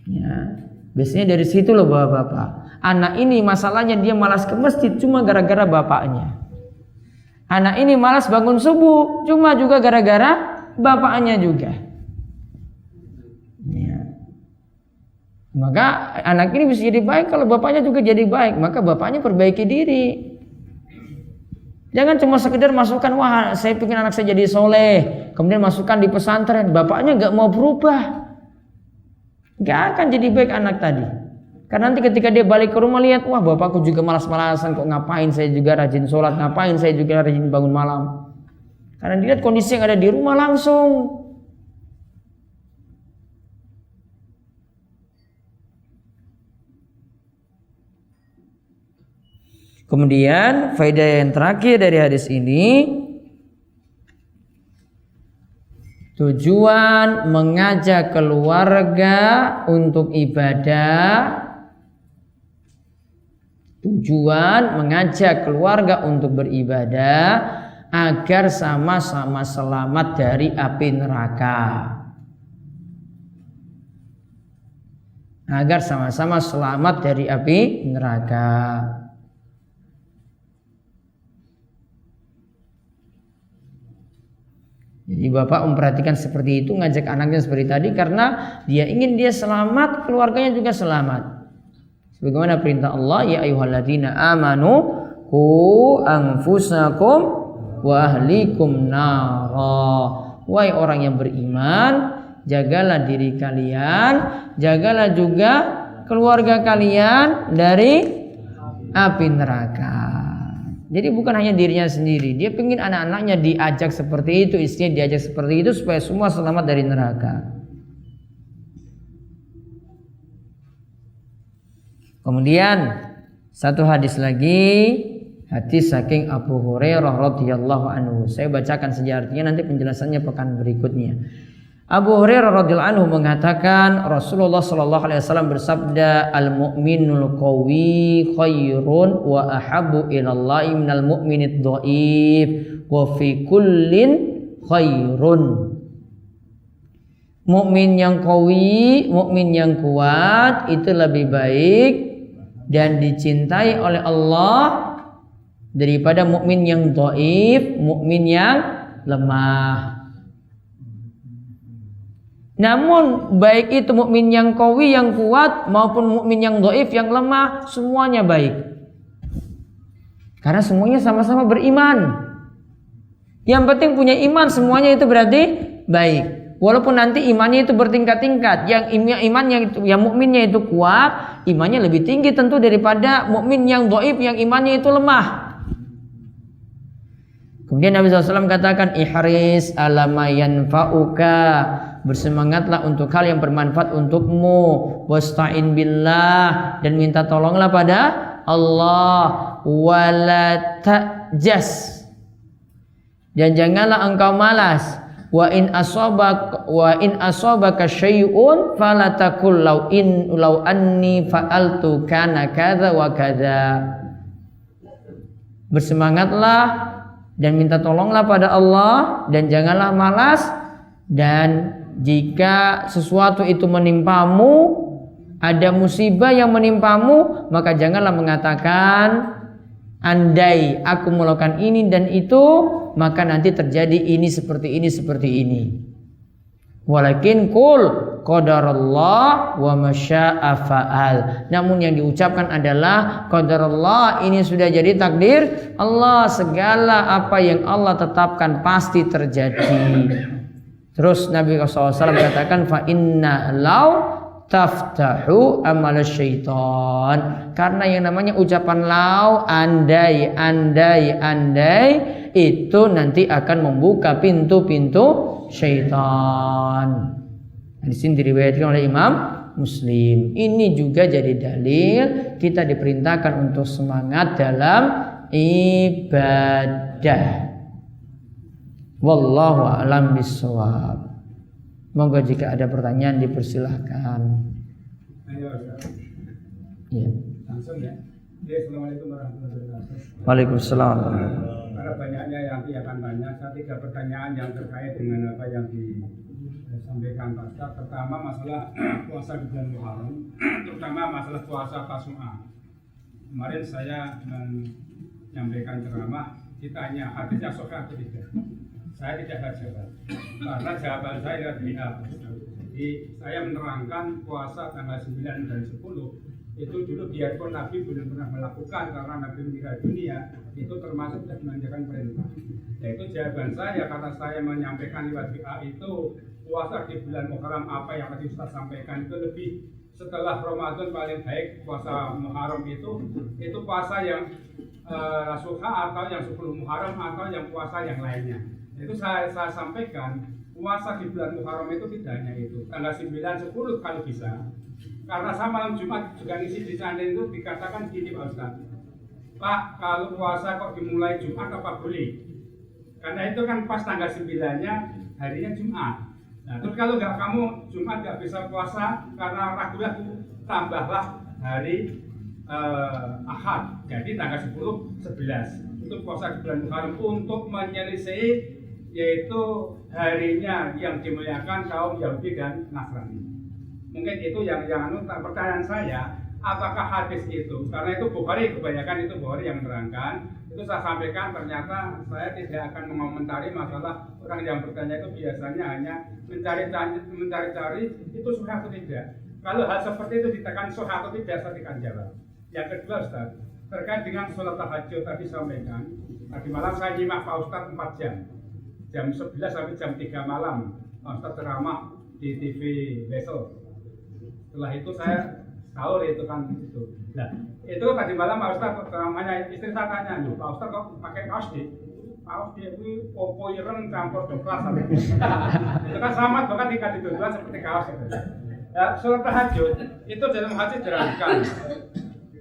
Ya. Biasanya dari situ loh bapak-bapak. Anak ini masalahnya dia malas ke masjid cuma gara-gara bapaknya. Anak ini malas bangun subuh cuma juga gara-gara bapaknya juga. Ya. Maka anak ini bisa jadi baik kalau bapaknya juga jadi baik. Maka bapaknya perbaiki diri. Jangan cuma sekedar masukkan, wah saya ingin anak saya jadi soleh, kemudian masukkan di pesantren, bapaknya gak mau berubah, gak akan jadi baik anak tadi. Karena nanti ketika dia balik ke rumah lihat, wah bapakku juga malas-malasan, kok ngapain saya juga rajin sholat, ngapain saya juga rajin bangun malam. Karena dilihat kondisi yang ada di rumah langsung. Kemudian faedah yang terakhir dari hadis ini, tujuan mengajak keluarga untuk ibadah, tujuan mengajak keluarga untuk beribadah agar sama-sama selamat dari api neraka. Agar sama-sama selamat dari api neraka. Jadi bapak memperhatikan seperti itu, ngajak anaknya seperti tadi karena dia ingin dia selamat, keluarganya juga selamat. Sebagaimana perintah Allah, ya ayyuhalladzina amanu qu anfusakum wa ahlikum nara. Wahai orang yang beriman, jagalah diri kalian, jagalah juga keluarga kalian dari api neraka. Jadi bukan hanya dirinya sendiri, dia pengen anak-anaknya diajak seperti itu, istrinya diajak seperti itu supaya semua selamat dari neraka. Kemudian satu hadis lagi, hadis saking Abu Hurairah radhiyallahu anhu. Saya bacakan saja artinya, nanti penjelasannya pekan berikutnya. Abu Hurairah radhiyallahu anhu mengatakan Rasulullah sallallahu alaihi wasallam bersabda, al-mu'minul qawi khairun wa ahabbu ilallahi minal mu'minid dhaif wa fi kullin khairun. Mukmin yang qawi, mukmin yang kuat itu lebih baik dan dicintai oleh Allah daripada mukmin yang dhaif, mukmin yang lemah. Namun baik itu mukmin yang qawi yang kuat maupun mukmin yang dhaif yang lemah, semuanya baik. Karena semuanya sama-sama beriman. Yang penting punya iman, semuanya itu berarti baik. Walaupun nanti imannya itu bertingkat-tingkat, yang imannya itu, yang mukminnya itu kuat, imannya lebih tinggi tentu daripada mukmin yang dhaif yang imannya itu lemah. Kemudian Nabi SAW katakan, ihris ala ma yanfa'uka, bersemangatlah untuk hal yang bermanfaat untukmu, wasta'in billah, dan minta tolonglah pada Allah, wala ta'jas, dan janganlah engkau malas, wa in asabaka syai'un fala taqul law anni fa'altu kana kadza wa kadza. Bersemangatlah dan minta tolonglah pada Allah, dan janganlah malas, dan jika sesuatu itu menimpamu, ada musibah yang menimpamu, maka janganlah mengatakan andai aku melakukan ini dan itu, maka nanti terjadi ini seperti ini seperti ini. Walakin qul qadarallah wa masya'a fa'al. Namun yang diucapkan adalah qadarallah, ini sudah jadi takdir Allah, segala apa yang Allah tetapkan pasti terjadi. Terus Nabi SAW katakan, fa inna law taftahu amal syaitan, karena yang namanya ucapan law, andai itu nanti akan membuka pintu-pintu syaitan. Di sini diriwayatkan oleh Imam Muslim. Ini juga jadi dalil kita diperintahkan untuk semangat dalam ibadah. Wallahu a'lam bishawab. Monggo jika ada pertanyaan dipersilahkan. Ya. Langsung ya. Assalamualaikum warahmatullahi wabarakatuh. Waalaikumsalam. Karena banyaknya yang akan tanya, saya 3 pertanyaan yang terkait dengan apa yang disampaikan Pak Ustaz. Pertama masalah puasa di bulan Muharram, terutama masalah puasa Tasu'a. Kemarin saya menyampaikan ceramah, ditanya hadisnya sahih atau tidak. Saya tidak ada jawab, karena jawaban saya tidak. Jadi saya menerangkan puasa tanggal 9 dan 10 itu dulu biarpun Nabi belum pernah melakukan, karena Nabi meninggal dunia, itu termasuk sudah menjalankan perintah. Yaitu jawaban saya, karena saya menyampaikan lewat WA itu puasa di bulan Muharram, apa yang tadi Ustaz sampaikan itu lebih setelah Ramadan paling baik puasa Muharram itu puasa yang Rasulullah atau yang 10 Muharram atau yang puasa yang lainnya. Itu saya sampaikan puasa di bulan Muharram itu tidak hanya itu, tanggal 9, 10 kalau bisa. Karena saya malam Jumat juga ngisi di sana itu dikatakan gini Pak Ustaz, Pak, kalau puasa kok dimulai Jumat apa boleh? Karena itu kan pas tanggal 9-nya harinya Jumat. Nah terus kalau nggak kamu Jumat nggak bisa puasa karena ragu-ragu, tambahlah hari Ahad, jadi tanggal 10, 11 itu puasa di bulan Muharram untuk menyelisih, yaitu harinya yang dimuliakan kaum Yahudi dan Nasrani. Mungkin itu yang pertanyaan saya, apakah hadis itu, karena itu Bukhari, kebanyakan itu Bukhari yang menerangkan, itu saya sampaikan, ternyata saya tidak akan mengomentari masalah orang yang bertanya itu biasanya hanya mencari-cari itu sahih atau tidak. Kalau hal seperti itu ditekan sahih atau tidak, saya akan jawab. Yang kedua Ustaz, terkait dengan sholat tahajud tadi sampaikan, tadi malam saya nyimak Pak Ustaz 4 jam 11 sampai jam 3 malam Pak Ustaz ceramah di TV besok. Setelah itu saya sahur itu kan itu. Nah, itu tadi malam Pak Ustaz ceramahnya, istri saya tanya, Pak Ustaz kok pakai kaos di? Kaos dia itu popo ireng campur coklat sampai. Itu kan sama bahkan dikasih tujuan seperti kaos itu. Ya, sholat tahajud itu dalam hadis diterangkan,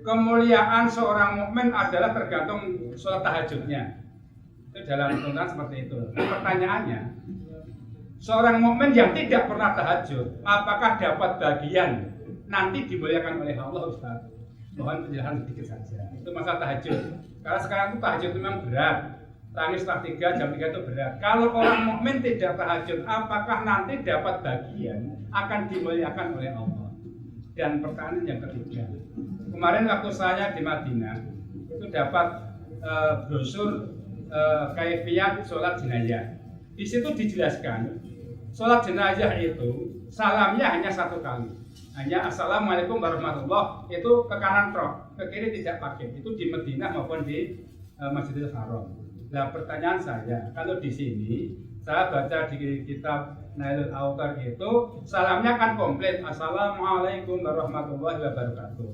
kemuliaan seorang mukmin adalah tergantung sholat tahajudnya. Itu dalam tuntunan seperti itu. Nah, pertanyaannya, seorang mukmin yang tidak pernah tahajud, apakah dapat bagian nanti dimuliakan oleh Allah Ustaz? Mohon penjelasan sedikit saja. Itu masalah tahajud. Karena sekarang itu tahajud memang berat. Tangis setelah 3 jam 3 itu berat. Kalau orang mukmin tidak tahajud, apakah nanti dapat bagian akan dimuliakan oleh Allah? Dan pertanyaan yang ketiga, kemarin waktu saya di Madinah itu dapat brosur kaifiyat sholat jenazah. Di situ dijelaskan sholat jenazah itu salamnya hanya 1 kali, hanya assalamualaikum warahmatullah, itu ke kanan trok, ke kiri tidak pakai. Itu di Madinah maupun di Masjidil Haram. Nah pertanyaan saya, kalau di sini saya baca di kitab Nailul Autar itu salamnya kan komplit, assalamualaikum warahmatullahi wabarakatuh.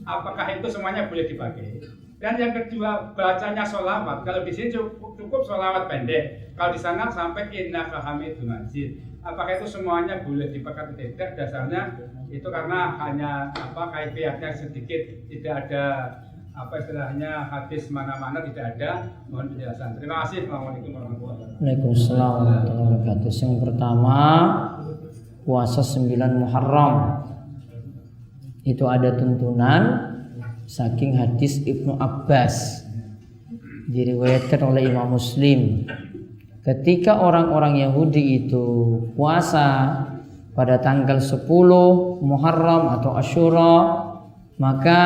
Apakah itu semuanya boleh dipakai? Dan yang kedua, bacanya sholawat. Kalau di sini cukup sholawat pendek. Kalau di sana sampai innaka hamidun majid. Apakah itu semuanya boleh dipakai atau tidak? Dasarnya itu karena hanya kaifiatnya sedikit, tidak ada istilahnya hadis mana-mana, tidak ada. Mohon penjelasan. Terima kasih. Assalamualaikum warahmatullahi wabarakatuh. Waalaikumsalam warahmatullahi wabarakatuh. Yang pertama, puasa 9 Muharram. Itu ada tuntunan saking hadis Ibnu Abbas, diriwayatkan oleh Imam Muslim. Ketika orang-orang Yahudi itu puasa pada tanggal 10 Muharram atau Asyura, maka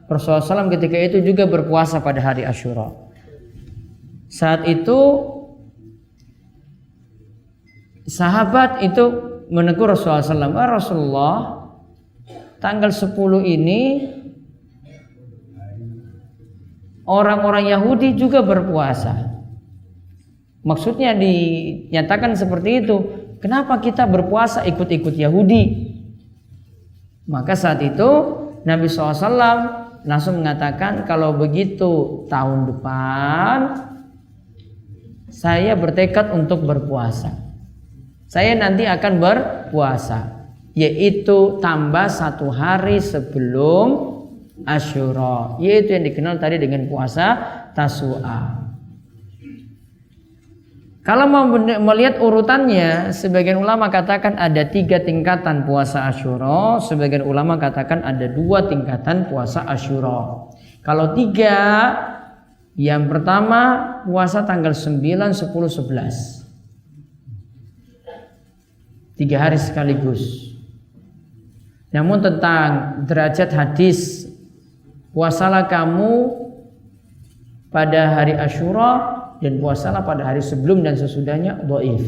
Rasulullah SAW ketika itu juga berpuasa pada hari Asyura. Saat itu sahabat itu menegur Rasulullah SAW, Rasulullah, tanggal 10 ini orang-orang Yahudi juga berpuasa. Maksudnya dinyatakan seperti itu. Kenapa kita berpuasa ikut-ikut Yahudi? Maka saat itu Nabi SAW langsung mengatakan, kalau begitu tahun depan saya bertekad untuk berpuasa. Saya nanti akan berpuasa, yaitu tambah 1 hari sebelum Asyura, yaitu yang dikenal tadi dengan puasa Tasu'a. Kalau mau melihat urutannya, sebagian ulama katakan ada 3 tingkatan puasa Asyura, sebagian ulama katakan ada 2 tingkatan puasa Asyura. Kalau 3, yang pertama puasa tanggal 9, 10, 11, 3 hari sekaligus. Namun tentang derajat hadis, puasalah kamu pada hari Asyura dan puasalah pada hari sebelum dan sesudahnya, dhaif.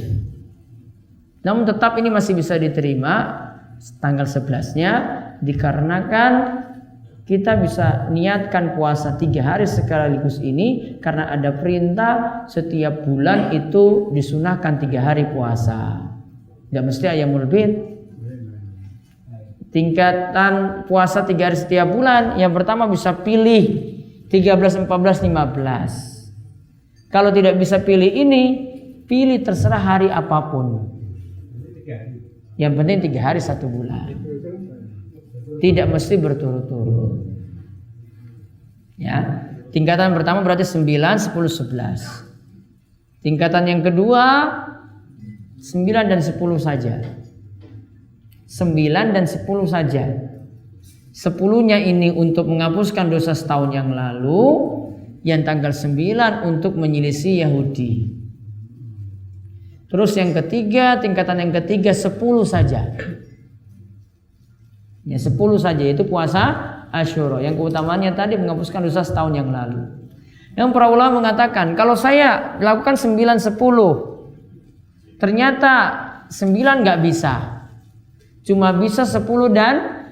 Namun tetap ini masih bisa diterima tanggal 11-nya, dikarenakan kita bisa niatkan puasa 3 hari sekaligus ini karena ada perintah setiap bulan itu disunahkan 3 hari puasa. Tidak mesti ayamul bid. Tingkatan puasa 3 hari setiap bulan, yang pertama bisa pilih 13, 14, 15. Kalau tidak bisa pilih ini, pilih terserah hari apapun. Yang penting 3 hari 1 bulan. Tidak mesti berturut-turut. Ya. Tingkatan pertama berarti 9, 10, 11. Tingkatan yang kedua 9 dan 10 saja. 9 dan 10 saja. 10-nya ini untuk menghapuskan dosa setahun yang lalu, yang tanggal 9 untuk menyelisih Yahudi. Terus yang ketiga, tingkatan yang ketiga 10 saja. Ya 10 saja, itu puasa Asyura. Yang keutamaannya tadi menghapuskan dosa setahun yang lalu. Yang para ulama mengatakan, kalau saya lakukan 9, 10, ternyata 9 nggak bisa, cuma bisa 10 dan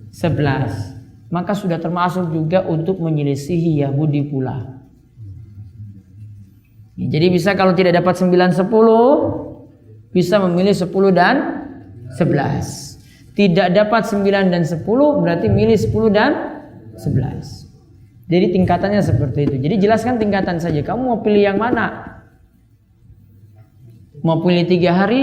11, maka sudah termasuk juga untuk menyelisihi Yahudi pula. Jadi bisa kalau tidak dapat 9, 10, bisa memilih 10 dan 11. Tidak dapat 9 dan 10, berarti milih 10 dan 11. Jadi tingkatannya seperti itu. Jadi jelaskan tingkatan saja. Kamu mau pilih yang mana? Mau pilih 3 hari?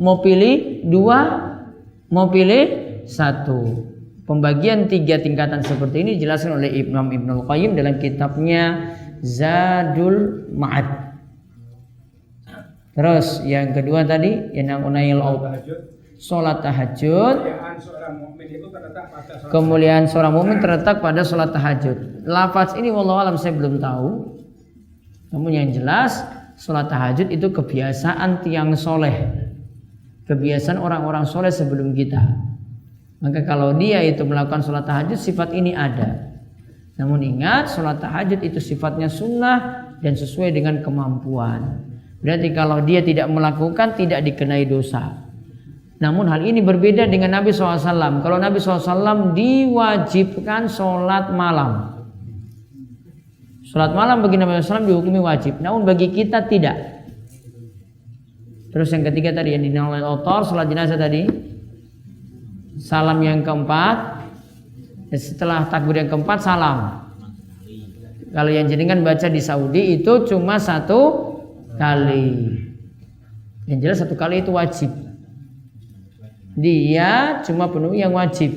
Mau pilih 2? Mau pilih 1? Pembagian 3 tingkatan seperti ini dijelaskan oleh Imam Ibnul Qayyim dalam kitabnya Zadul Ma'ad. Terus yang kedua tadi yang unail salat tahajud. Kemuliaan seorang mukmin terletak pada salat tahajud. Lafaz ini wallahu alam saya belum tahu. Namun yang jelas salat tahajud itu kebiasaan tiang soleh, kebiasaan orang-orang soleh sebelum kita. Maka kalau dia itu melakukan sholat tahajud, sifat ini ada. Namun ingat, sholat tahajud itu sifatnya sunnah dan sesuai dengan kemampuan. Berarti kalau dia tidak melakukan, tidak dikenai dosa. Namun hal ini berbeda dengan Nabi SAW. Kalau Nabi SAW diwajibkan sholat malam. Sholat malam bagi Nabi SAW dihukumi wajib. Namun bagi kita tidak. Terus yang ketiga tadi yang dinamakan autor, sholat jenazah tadi. Salam yang keempat, setelah takbir yang keempat salam. Kalau yang jenengan baca di Saudi itu cuma 1 kali. Yang jelas 1 kali itu wajib. Dia cuma penuhi yang wajib.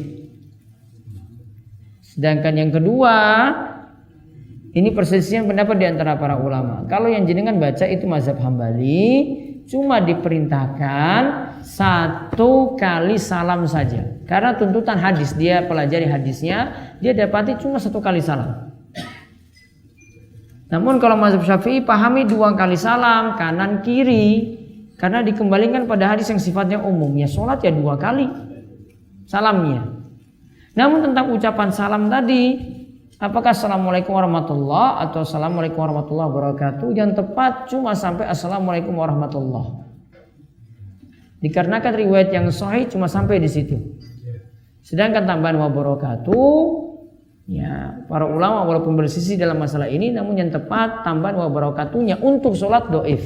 Sedangkan yang kedua, ini perselisihan pendapat di antara para ulama. Kalau yang jenengan baca itu mazhab Hambali, cuma diperintahkan 1 kali salam saja. Karena tuntutan hadis, dia pelajari hadisnya, dia dapati cuma 1 kali salam. Namun kalau mazhab Syafi'i pahami 2 kali salam, kanan kiri, karena dikembalikan pada hadis yang sifatnya umum. Ya sholat ya 2 kali salamnya. Namun tentang ucapan salam tadi, apakah assalamualaikum warahmatullah atau assalamualaikum warahmatullahi wabarakatuh, yang tepat cuma sampai assalamualaikum warahmatullah. Dikarenakan riwayat yang sahih cuma sampai di situ. Sedangkan tambahan wabarakatuh, ya, para ulama walaupun bersisi dalam masalah ini, namun yang tepat tambahan wabarakatuhnya untuk sholat doif.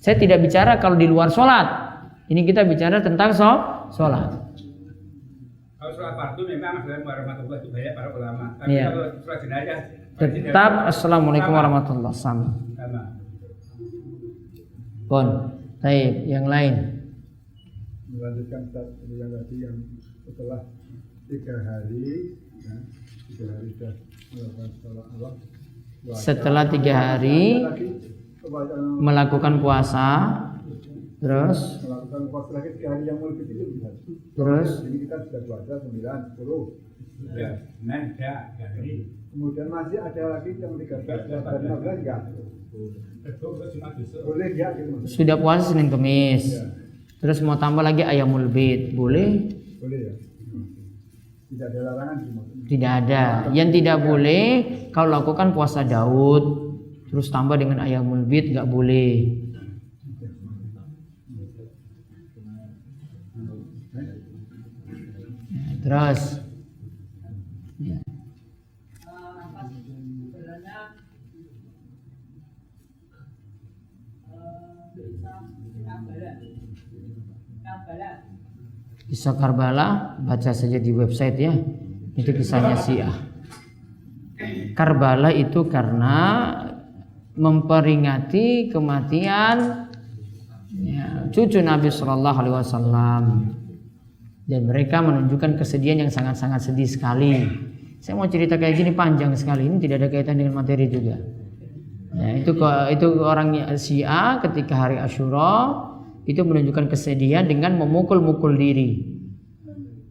Saya tidak bicara kalau di luar sholat. Ini kita bicara tentang sholat. Kalau sholat fardu memang assalamualaikum warahmatullahi wabarakatuh banyak para ulama. Tapi Ya. kalau sholat jenazah Tetap assalamualaikum warahmatullahi wabarakatuh. sama. Bon, baik, yang lain. Melanjutkan yang tadi yang setelah 3 hari, ya, 3 hari sudah melakukan sholat Allah. Setelah 3 hari melakukan puasa, terus melakukan puasa lagi 3 hari yang mulkit itu bisa. Terus? Jadi kita sudah puasa 9, 10. Ya, nah, ya, hari. Kemudian masih ada lagi yang 13 dan 15 enggak? Boleh ya gitu. sudah puasa Senin Kemis. Ya. Terus mau tambah lagi ayamul bid, boleh? Boleh ya. Tidak ada larangan sih maksudnya. Tidak ada. Yang tidak boleh kalau lakukan puasa Daud, terus tambah dengan ayamul bid, nggak boleh. Terus ya. Kisah Karbala baca saja di website ya. Itu kisahnya Syiah. Karbala itu karena memperingati kematian ya, cucu Nabi Shallallahu Alaihi Wasallam, dan mereka menunjukkan kesedihan yang sangat-sangat sedih sekali. Saya mau cerita kayak gini panjang sekali, ini tidak ada kaitan dengan materi juga. Ya, itu orang Syiah ketika hari Asyura itu menunjukkan kesedihan dengan memukul-mukul diri.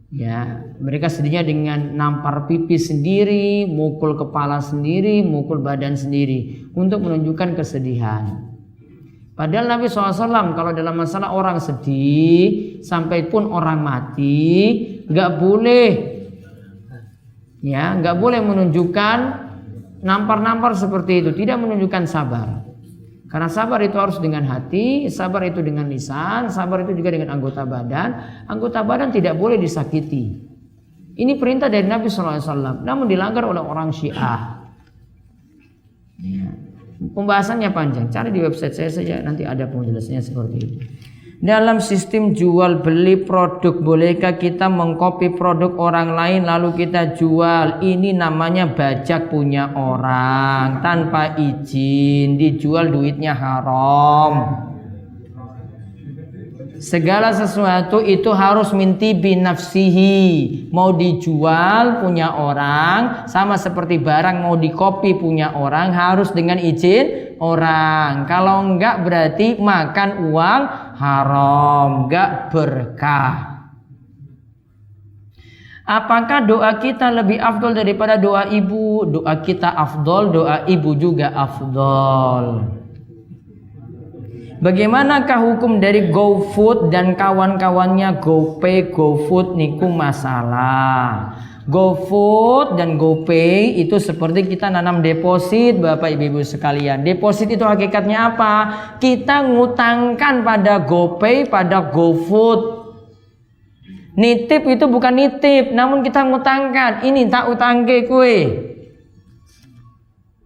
Ya, mereka sedihnya dengan nampar pipi sendiri, mukul kepala sendiri, mukul badan sendiri untuk menunjukkan kesedihan. Padahal Nabi SAW kalau dalam masalah orang sedih, sampai pun orang mati, nggak boleh, ya, nggak boleh menunjukkan nampar-nampar seperti itu, tidak menunjukkan sabar. Karena sabar itu harus dengan hati, sabar itu dengan lisan, sabar itu juga dengan anggota badan. Anggota badan tidak boleh disakiti. Ini perintah dari Nabi SAW, namun dilanggar oleh orang Syiah. Ya. Pembahasannya panjang, cari di website saya saja, nanti ada penjelasannya seperti itu. Dalam sistem jual beli produk, bolehkah kita mengcopy produk orang lain lalu kita jual? Ini namanya bajak punya orang tanpa izin, dijual duitnya haram. Segala sesuatu itu harus minti binafsihi. Mau dijual punya orang, sama seperti barang mau dikopi punya orang, harus dengan izin orang. Kalau enggak berarti makan uang haram, enggak berkah. Apakah doa kita lebih afdol daripada doa ibu? Doa kita afdol, doa ibu juga afdol. Bagaimanakah hukum dari GoFood dan kawan-kawannya GoPay, GoFood niku masalah. GoFood dan GoPay itu seperti kita nanam deposit, Bapak Ibu sekalian. Deposit itu hakikatnya apa? Kita ngutangkan pada GoPay, pada GoFood. Nitip itu bukan nitip, namun kita ngutangkan. Ini tak utangke kue.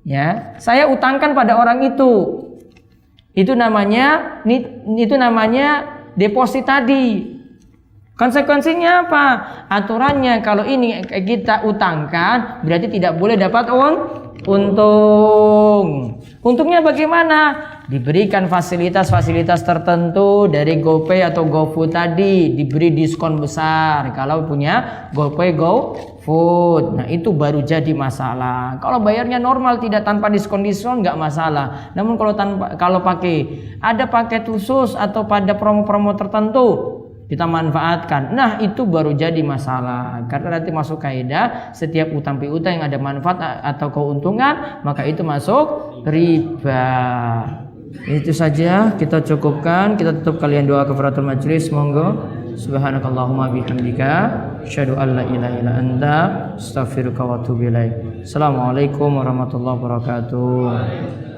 Ya, saya utangkan pada orang itu. Itu namanya deposit tadi. Konsekuensinya apa? Aturannya kalau ini kita utangkan berarti tidak boleh dapat untung. Untungnya bagaimana? Diberikan fasilitas-fasilitas tertentu dari GoPay atau GoFood tadi, diberi diskon besar kalau punya GoPay GoFood. Nah, itu baru jadi masalah. Kalau bayarnya normal tidak tanpa diskon-diskon nggak masalah. Namun kalau ada paket khusus atau pada promo-promo tertentu kita manfaatkan. Nah, itu baru jadi masalah. Karena nanti masuk kaidah setiap utang piutang yang ada manfaat atau keuntungan, maka itu masuk riba. Itu saja kita cukupkan. Kita tutup kalian doa kafaratul majlis. Monggo. Subhanakallahumma bihamdika asyhadu an la ilaha illa anta astaghfiruka wa atubu ilaik. Assalamualaikum warahmatullahi wabarakatuh.